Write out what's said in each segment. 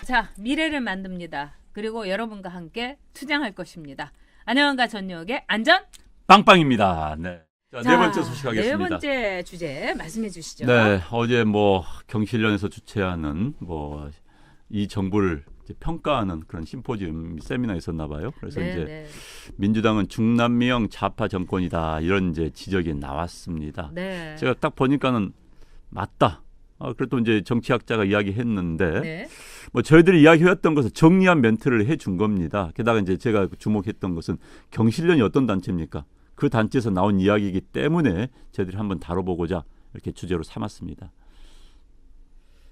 자, 미래를 만듭니다. 그리고 여러분과 함께 투쟁할 것입니다. 안녕한가 전역의 안전 빵빵입니다. 네. 자, 자, 네 번째 소식하겠습니다. 네 번째 주제 말씀해 주시죠. 네, 어제 경실련에서 주최하는 이 정부를 이제 평가하는 그런 심포지움 세미나가 있었나 봐요. 그래서 이제 민주당은 중남미형 좌파 정권이다 이런 이제 지적이 나왔습니다. 네. 제가 딱 보니까는 맞다. 그래도 이제 정치학자가 이야기했는데 저희들이 이야기했던 것을 정리한 멘트를 해준 겁니다. 게다가 이제 제가 주목했던 것은 경실련이 어떤 단체입니까? 그 단체에서 나온 이야기이기 때문에 저희들이 한번 다뤄보고자 이렇게 주제로 삼았습니다.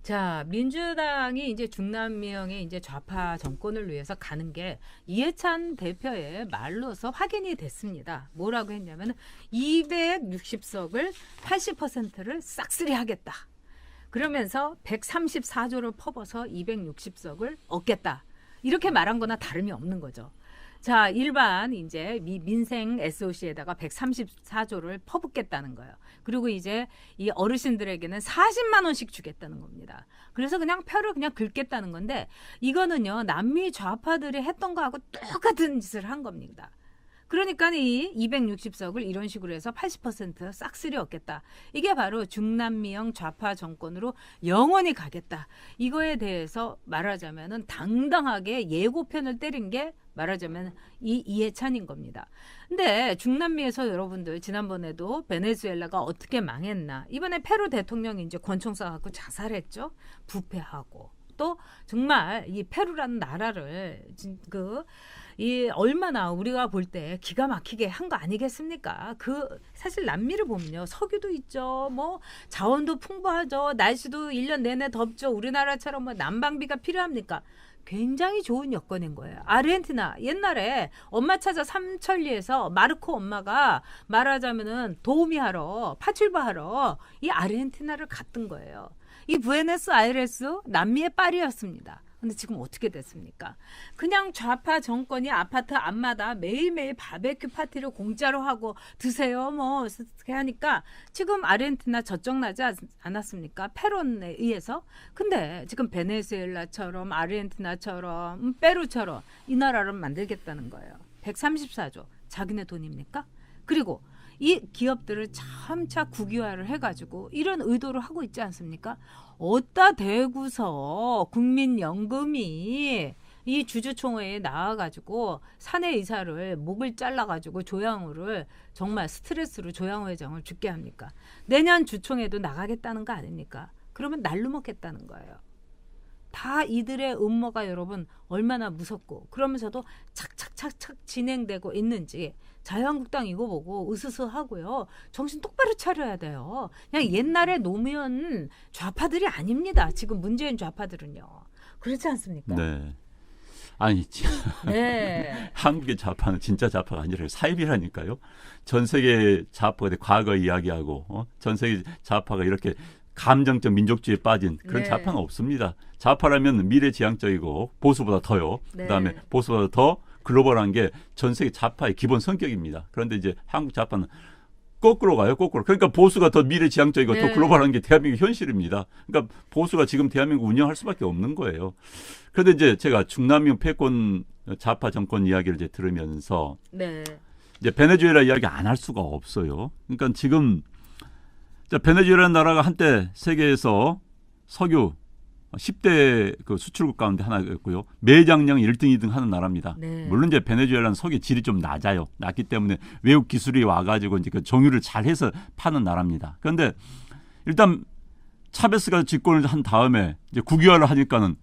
자, 민주당이 이제 중남미형의 이제 좌파 정권을 위해서 가는 게 이해찬 대표의 말로서 확인이 됐습니다. 뭐라고 했냐면 260석을 80%를 싹쓸이 하겠다. 그러면서 134조를 퍼버서 260석을 얻겠다. 이렇게 말한 거나 다름이 없는 거죠. 자, 일반 이제 민생 SOC에다가 134조를 퍼붓겠다는 거예요. 그리고 이제 이 어르신들에게는 40만 원씩 주겠다는 겁니다. 그래서 그냥 표를 그냥 긁겠다는 건데 이거는요, 남미 좌파들이 했던 거하고 똑같은 짓을 한 겁니다. 그러니까 이 260석을 이런 식으로 해서 80% 싹쓸이 얻겠다. 이게 바로 중남미형 좌파 정권으로 영원히 가겠다. 이거에 대해서 말하자면은 당당하게 예고편을 때린 게 말하자면 이해찬인 겁니다. 근데 중남미에서 여러분들 지난번에도 베네수엘라가 어떻게 망했나. 이번에 페루 대통령이 이제 권총 쏴갖고 자살했죠. 부패하고. 또 정말 이 페루라는 나라를 얼마나 우리가 볼 때 기가 막히게 한 거 아니겠습니까? 사실 남미를 보면요, 석유도 있죠, 자원도 풍부하죠, 날씨도 1년 내내 덥죠. 우리나라처럼 난방비가 필요합니까? 굉장히 좋은 여건인 거예요. 아르헨티나 옛날에 엄마 찾아 삼천리에서 마르코 엄마가 말하자면은 도우미하러 파출부하러 이 아르헨티나를 갔던 거예요. 이 부에노스아이레스 남미의 파리였습니다. 근데 지금 어떻게 됐습니까? 그냥 좌파 정권이 아파트 앞마다 매일매일 바베큐 파티를 공짜로 하고 드세요 이렇게 하니까 지금 아르헨티나 저쪽나지 않았습니까? 페론에 의해서. 근데 지금 베네수엘라처럼 아르헨티나처럼 페루처럼 이 나라를 만들겠다는 거예요. 134조 자기네 돈입니까? 그리고 이 기업들을 참차 국유화를 해가지고 이런 의도를 하고 있지 않습니까? 어디다 대구서 국민연금이 이 주주총회에 나와가지고 사내이사를 목을 잘라가지고 조양호를 정말 스트레스로 조양호 회장을 죽게 합니까? 내년 주총회도 나가겠다는 거 아닙니까? 그러면 날로 먹겠다는 거예요. 다 이들의 음모가 여러분 얼마나 무섭고 그러면서도 착착착착 진행되고 있는지 자유한국당 이거 보고 으스스하고요. 정신 똑바로 차려야 돼요. 그냥 옛날에 노무현 좌파들이 아닙니다. 지금 문재인 좌파들은요. 그렇지 않습니까? 네. 아니, 네. 한국의 좌파는 진짜 좌파가 아니라 사입이라니까요. 전 세계 좌파가 과거 이야기하고 전 세계 좌파가 이렇게 감정적 민족주의에 빠진 그런 좌파는 없습니다. 좌파라면 미래지향적이고 보수보다 더요. 그다음에 보수보다 더 글로벌한 게 전 세계 좌파의 기본 성격입니다. 그런데 이제 한국 좌파는 거꾸로 가요. 거꾸로. 그러니까 보수가 더 미래지향적이고 더 글로벌한 게 대한민국 현실입니다. 그러니까 보수가 지금 대한민국 운영할 수밖에 없는 거예요. 그런데 이제 제가 중남미 패권 좌파 정권 이야기를 이제 들으면서 이제 베네수엘라 이야기 안 할 수가 없어요. 그러니까 지금 베네수엘라는 나라가 한때 세계에서 석유 10대 그 수출국 가운데 하나였고요. 매장량 1등, 2등 하는 나라입니다. 물론 이제 베네수엘라는 석유 질이 좀 낮아요. 낮기 때문에 외국 기술이 와가지고 이제 그 정유를 잘해서 파는 나라입니다. 그런데 일단 차베스가 집권을 한 다음에 이제 국유화를 하니까는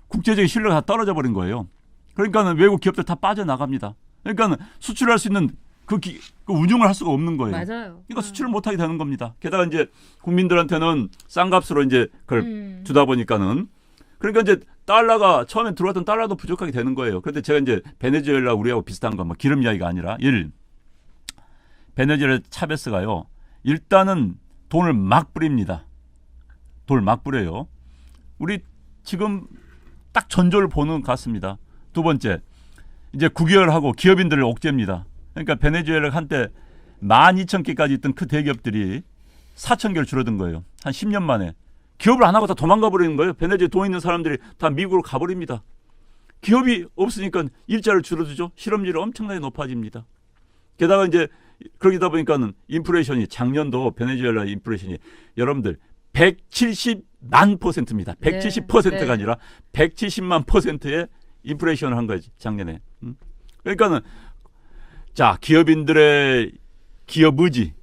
국제적인 신뢰가 다 떨어져 버린 거예요. 그러니까는 외국 기업들 다 빠져나갑니다. 그러니까는 수출할 수 있는 그 운용을 할 수가 없는 거예요. 맞아요. 그러니까 수출을 못 하게 되는 겁니다. 게다가 이제 국민들한테는 싼 값으로 이제 그걸 주다 보니까는 그러니까 이제 달러가 처음에 들어왔던 달러도 부족하게 되는 거예요. 그런데 제가 이제 베네수엘라 우리하고 비슷한 거 기름 이야기가 아니라 베네수엘라 차베스가요. 일단은 돈을 막 뿌립니다. 돈을 막 뿌려요. 우리 지금 딱 전조를 보는 것 같습니다. 두 번째, 이제 국유화하고 기업인들을 옥죄입니다. 그러니까 베네수엘라가 한때 12,000개까지 있던 그 대기업들이 4,000개를 줄어든 거예요. 한 10년 만에. 기업을 안 하고 다 도망가 버리는 거예요. 베네수엘라에 돈 있는 사람들이 다 미국으로 가버립니다. 기업이 없으니까 일자리를 줄여주죠. 실업률이 엄청나게 높아집니다. 게다가 이제 그러다 보니까는 인플레이션이 작년도 베네수엘라 인플레이션이 여러분들 170만 %입니다. 170%가 네. 아니라 170만 %의 인플레이션을 한 거지 작년에. 그러니까는 자 기업인들의 기업 의지,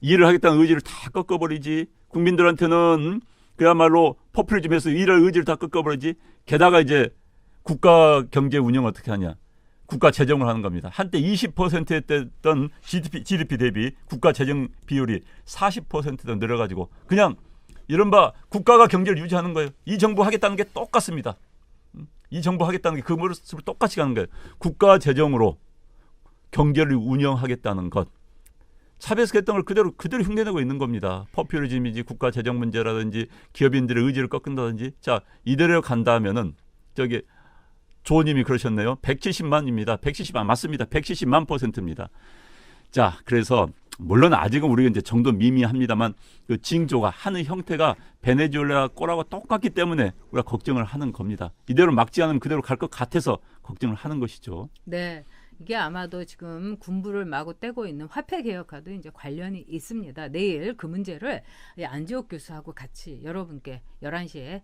일을 하겠다는 의지를 다 꺾어버리지. 국민들한테는 그야말로 포퓰리즘에서 일할 의지를 다 꺾어버리지. 게다가 이제 국가 경제 운영 어떻게 하냐. 국가 재정을 하는 겁니다. 한때 20%였던 GDP 대비 국가 재정 비율이 40%로 늘어가지고 그냥 이른바 국가가 경제를 유지하는 거예요. 이 정부 하겠다는 게 똑같습니다. 이 정부 하겠다는 게 그 모습을 똑같이 가는 거예요. 국가 재정으로 경제를 운영하겠다는 것. 차베스가 했던 걸 그대로 흉내내고 있는 겁니다. 포퓰리즘이지 국가 재정 문제라든지 기업인들의 의지를 꺾는다든지. 자, 이대로 간다면은 저기 조님이 그러셨네요. 170만입니다. 170만 맞습니다. 170만 %입니다. 자, 그래서 물론 아직은 우리가 이제 정도 미미합니다만 그 징조가 하는 형태가 베네수엘라 꼴하고 똑같기 때문에 우리가 걱정을 하는 겁니다. 이대로 막지 않으면 그대로 갈 것 같아서 걱정을 하는 것이죠. 네. 이게 아마도 지금 군부를 마구 떼고 있는 화폐 개혁과도 이제 관련이 있습니다. 내일 그 문제를 안지옥 교수하고 같이 여러분께 11시에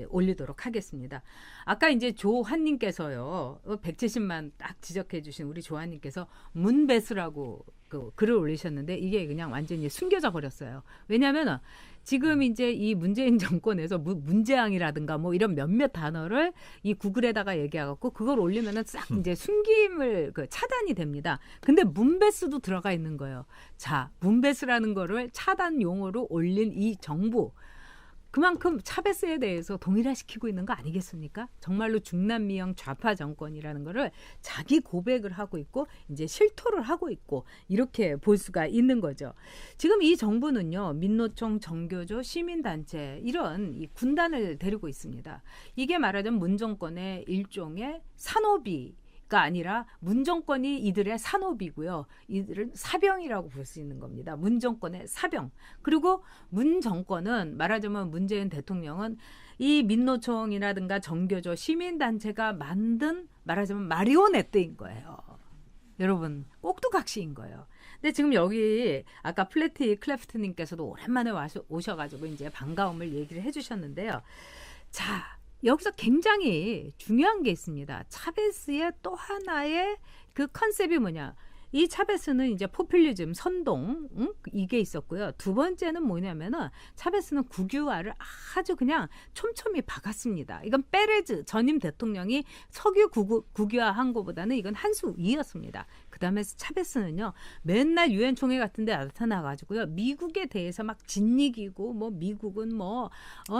올리도록 하겠습니다. 아까 이제 조한님께서요. 170만 딱 지적해 주신 우리 조한님께서 문배수라고 그 글을 올리셨는데 이게 그냥 완전히 숨겨져 버렸어요. 왜냐하면 지금 이제 이 문재인 정권에서 문재앙이라든가 뭐 이런 몇몇 단어를 이 구글에다가 얘기해갖고 그걸 올리면은 싹 이제 숨김을 차단이 됩니다. 근데 문배수도 들어가 있는 거예요. 자, 문배수라는 거를 차단 용어로 올린 이 정부. 그만큼 차베스에 대해서 동일화시키고 있는 거 아니겠습니까? 정말로 중남미형 좌파 정권이라는 거를 자기 고백을 하고 있고 이제 실토를 하고 있고 이렇게 볼 수가 있는 거죠. 지금 이 정부는요. 민노총, 정교조, 시민단체 이런 이 군단을 데리고 있습니다. 이게 말하자면 문정권의 일종의 산호비 가 아니라 문정권이 이들의 산업이고요. 이들은 사병이라고 볼 수 있는 겁니다. 문정권의 사병. 그리고 문정권은 말하자면 문재인 대통령은 이 민노총이라든가 정교조 시민단체가 만든 말하자면 마리오네트인 거예요. 여러분 꼭두각시인 거예요. 근데 지금 여기 아까 플래티 클래프트님께서도 오랜만에 오셔가지고 이제 반가움을 얘기를 해주셨는데요. 자. 여기서 굉장히 중요한 게 있습니다. 차베스의 또 하나의 그 컨셉이 뭐냐. 이 차베스는 이제 포퓰리즘, 선동 이게 있었고요. 두 번째는 뭐냐면은 차베스는 국유화를 아주 그냥 촘촘히 박았습니다. 이건 페레즈 전임 대통령이 석유 국유화한 것보다는 이건 한 수 위였습니다. 그다음에 차베스는요 맨날 유엔 총회 같은데 나타나가지고요 미국에 대해서 막 짓이기고 뭐 미국은 뭐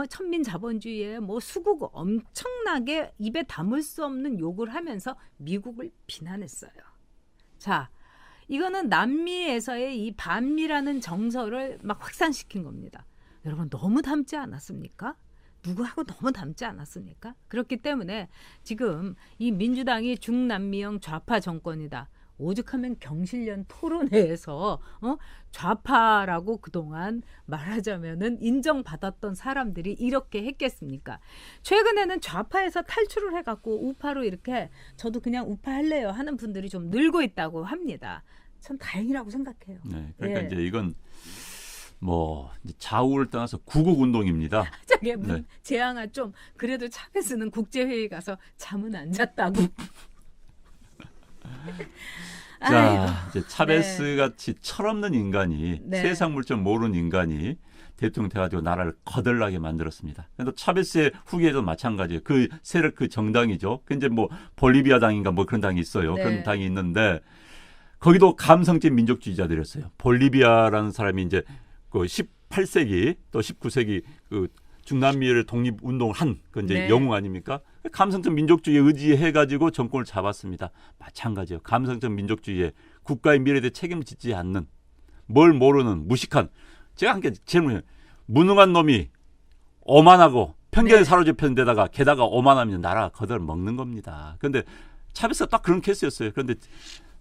천민 자본주의에 뭐 수국 엄청나게 입에 담을 수 없는 욕을 하면서 미국을 비난했어요. 자. 이거는 남미에서의 이 반미라는 정서를 막 확산시킨 겁니다. 여러분 너무 닮지 않았습니까? 누구하고 너무 닮지 않았습니까? 그렇기 때문에 지금 이 민주당이 중남미형 좌파 정권이다. 오죽하면 경실련 토론회에서 좌파라고 그동안 말하자면은 인정받았던 사람들이 이렇게 했겠습니까? 최근에는 좌파에서 탈출을 해갖고 우파로 이렇게 저도 그냥 우파 할래요 하는 분들이 좀 늘고 있다고 합니다. 참 다행이라고 생각해요. 네, 그러니까 예. 이제 이건 뭐 좌우를 떠나서 구국 운동입니다. 저게 네. 재앙아 좀 그래도 차베스는 국제회의 가서 잠은 안 잤다고. 자, 이제 차베스 네. 같이 철없는 인간이 네. 세상 물정 모르는 인간이 대통령 돼가지고 나라를 거덜나게 만들었습니다. 그래도 차베스의 후계도 마찬가지예요. 그 세력 그 정당이죠. 그 이제 뭐 볼리비아 당인가 뭐 그런 당이 있어요. 네. 그런 당이 있는데 거기도 감성적 민족주의자들이었어요. 볼리비아라는 사람이 이제 그 18세기 또 19세기 그 중남미를 독립운동을 한 그 이제 네. 영웅 아닙니까? 감성적 민족주의에 의지해가지고 정권을 잡았습니다. 마찬가지예요. 감성적 민족주의에 국가의 미래에 대해 책임을 짓지 않는 뭘 모르는 무식한 제가 함께 질문해요. 무능한 놈이 오만하고 편견에 네. 사로잡힌 데다가 게다가 오만하면 나라 거덜 먹는 겁니다. 그런데 차베스가 딱 그런 케이스였어요. 그런데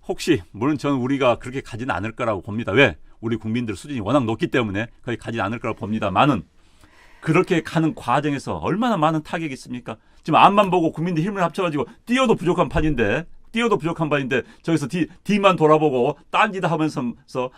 혹시 물론 저는 우리가 그렇게 가지는 않을 거라고 봅니다. 왜? 우리 국민들 수준이 워낙 높기 때문에 거의 가지 않을 거라고 봅니다만은 그렇게 가는 과정에서 얼마나 많은 타격이 있습니까? 지금 앞만 보고 국민들 힘을 합쳐가지고 뛰어도 부족한 판인데 저기서 뒤만 돌아보고 딴지다 하면서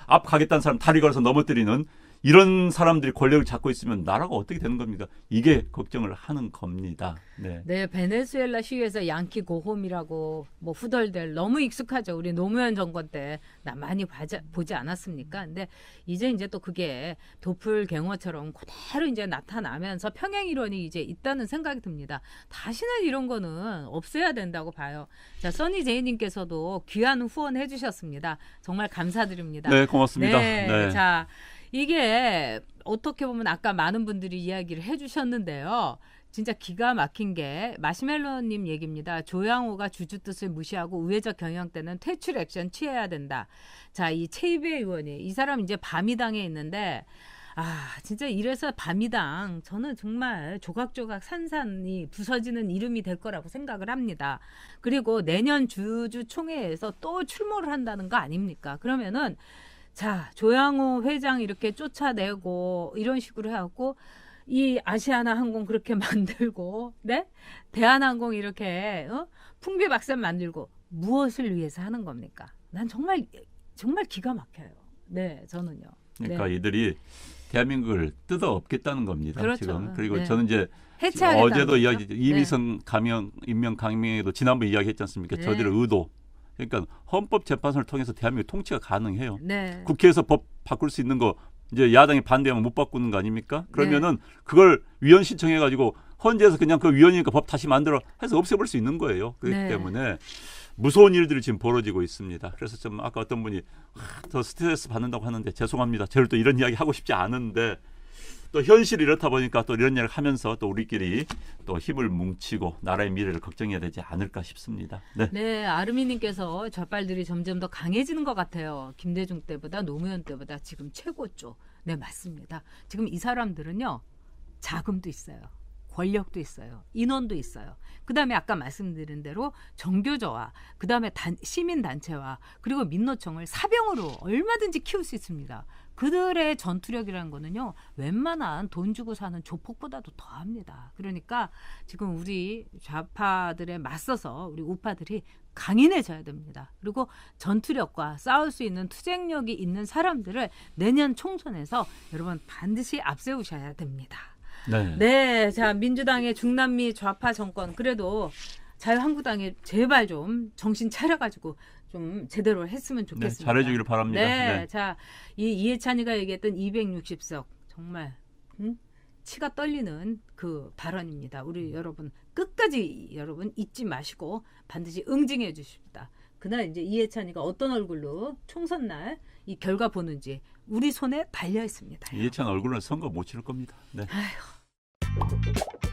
앞 가겠다는 사람 다리 걸어서 넘어뜨리는 이런 사람들이 권력을 잡고 있으면 나라가 어떻게 되는 겁니까? 이게 걱정을 하는 겁니다. 네. 네, 베네수엘라 시위에서 양키 고홈이라고 뭐 후덜덜 너무 익숙하죠. 우리 노무현 정권 때 나 많이 보지 않았습니까? 근데 이제 또 그게 도플갱어처럼 그대로 이제 나타나면서 평행 이론이 이제 있다는 생각이 듭니다. 다시는 이런 거는 없애야 된다고 봐요. 자, 써니 제이님께서도 귀한 후원해 주셨습니다. 정말 감사드립니다. 네, 고맙습니다. 네, 네. 자. 이게 어떻게 보면 아까 많은 분들이 이야기를 해주셨는데요. 진짜 기가 막힌 게 마시멜로님 얘기입니다. 조양호가 주주 뜻을 무시하고 우회적 경영 때는 퇴출 액션 취해야 된다. 자, 이 최이배 의원이 이 사람 이제 바미당에 있는데 진짜 이래서 바미당 저는 정말 조각조각 산산이 부서지는 이름이 될 거라고 생각을 합니다. 그리고 내년 주주총회에서 또 출몰을 한다는 거 아닙니까? 그러면은 자, 조양호 회장 이렇게 쫓아내고 이런 식으로 해갖고 이 아시아나 항공 그렇게 만들고, 네? 대한항공 이렇게 풍비박산 만들고 무엇을 위해서 하는 겁니까? 난 정말 기가 막혀요. 네, 저는요. 그러니까 네. 이들이 대한민국을 뜯어 엎겠다는 겁니다. 그렇죠. 지금. 그리고 네. 저는 이제 해체하겠다는 어제도 거죠? 이야기 네. 이미선 임명 강명에도 지난번 이야기했지 않습니까? 네. 저들의 의도. 그러니까 헌법재판소를 통해서 대한민국 통치가 가능해요. 네. 국회에서 법 바꿀 수 있는 거 이제 야당이 반대하면 못 바꾸는 거 아닙니까? 그러면은 그걸 위원 신청해가지고 헌재에서 그냥 그 위원이니까 법 다시 만들어 해서 없애볼 수 있는 거예요. 그렇기 네. 때문에 무서운 일들이 지금 벌어지고 있습니다. 그래서 좀 아까 어떤 분이 더 스트레스 받는다고 하는데 죄송합니다. 저를 또 이런 이야기 하고 싶지 않은데 또 현실이 이렇다 보니까 또 이런 이야기를 하면서 또 우리끼리 또 힘을 뭉치고 나라의 미래를 걱정해야 되지 않을까 싶습니다. 네. 네, 아르미님께서 좌빨들이 점점 더 강해지는 것 같아요. 김대중 때보다 노무현 때보다 지금 최고죠. 네, 맞습니다. 지금 이 사람들은요, 자금도 있어요. 권력도 있어요. 인원도 있어요. 그다음에 아까 말씀드린 대로 정교조와 그다음에 시민단체와 그리고 민노총을 사병으로 얼마든지 키울 수 있습니다. 그들의 전투력이라는 거는요. 웬만한 돈 주고 사는 조폭보다도 더합니다. 그러니까 지금 우리 좌파들에 맞서서 우리 우파들이 강인해져야 됩니다. 그리고 전투력과 싸울 수 있는 투쟁력이 있는 사람들을 내년 총선에서 여러분 반드시 앞세우셔야 됩니다. 네. 네, 자 민주당의 중남미 좌파 정권 그래도 자유한국당에 제발 좀 정신 차려가지고 좀 제대로 했으면 좋겠습니다. 네, 잘해주기를 바랍니다. 네, 네. 자 이해찬이가 얘기했던 260석 정말 치가 떨리는 그 발언입니다. 우리 여러분 끝까지 여러분 잊지 마시고 반드시 응징해 주십시다. 그날 이제 이해찬이가 어떤 얼굴로 총선 날 이 결과 보는지 우리 손에 달려 있습니다. 이해찬 얼굴은 선거 못 치를 겁니다. 네. 아휴.